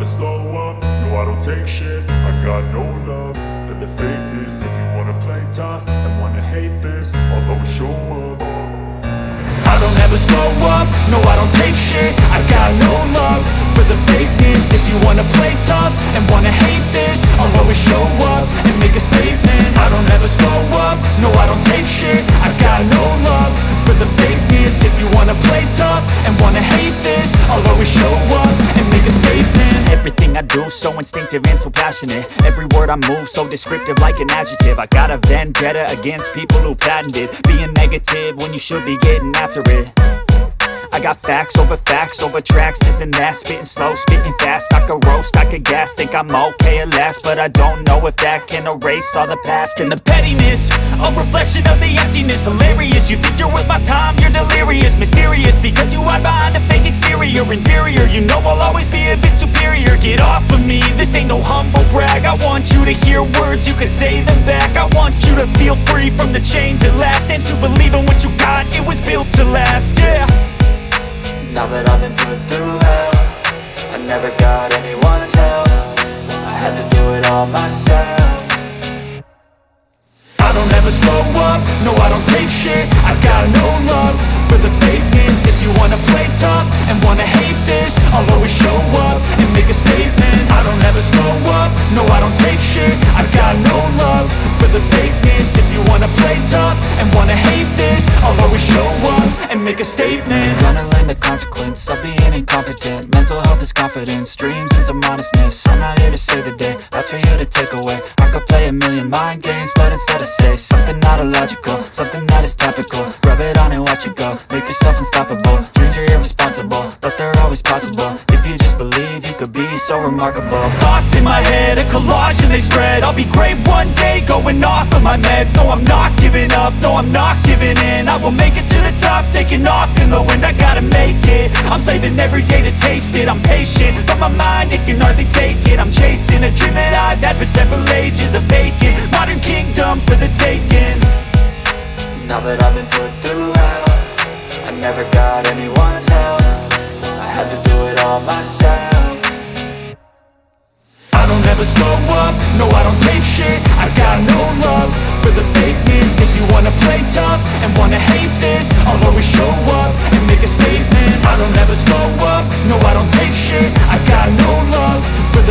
slow up, no I don't take shit. I got no love for the fakeness. If you wanna play tough and wanna hate this, I'll always show up. I don't ever slow up, no I don't take shit. I got no love for the fakeness. If you wanna play tough and wanna hate this, I'll always show up and make a statement. I don't ever slow up, no I don't take shit. I got no love for the fakeness. If you wanna play tough and wanna hate this, I'll always show up and make a statement. Everything I do so instinctive and so passionate. Every word I move so descriptive like an adjective. I got a vendetta against people who patented being negative when you should be getting after it. I got facts over tracks, this and that. Spitting slow, spitting fast. I could roast, I could gas. Think I'm okay at last, but I don't know if that can erase all the past. And the pettiness, a reflection of the emptiness. Hilarious, you think you're worth my time, you're delirious. Mysterious, because you hide behind a fake exterior. Inferior, you know I'll always be a bit superior. Get off of me, this ain't no humble brag. I want you to hear words, you can say them back. I want you to feel free from the chains at last, and to believe in what you got, it was built to last, yeah. Now that I've been put through hell, I never got anyone's help. I had to do it all myself. I don't ever slow up, no I don't take shit. I got no love for the fakeness. If you wanna play tough and wanna hate this, I'll always show up and make a statement. I don't ever slow up, no I don't take shit. I got no love for the fakeness. If you wanna play tough and wanna hate this, I'll always show up and make a statement. Gonna learn the consequence of being incompetent. Mental health is confidence, dreams and some honestness. I'm not here to save the day, that's for you to take away. I could play a million mind games, but instead I say something not illogical, something that is topical. Rub it on and watch it go, make yourself unstoppable. Dreams are irresponsible, but they're always possible. If you just believe, you could be so remarkable. Thoughts in my head, a collage and they spread. I'll be great one day, going off of my meds. No, I'm not giving up, no, I'm not giving in. I will make it to the top, taking off in the wind. I gotta make it, I'm saving every day to taste it. I'm patient, but my mind, it can hardly take it. I'm chasing a dream that I've had for several ages. A vacant, modern kingdom for the taking. Now that I've been put through hell, I never got anyone's help. I had to do it all myself. I don't ever slow up, no I don't take shit.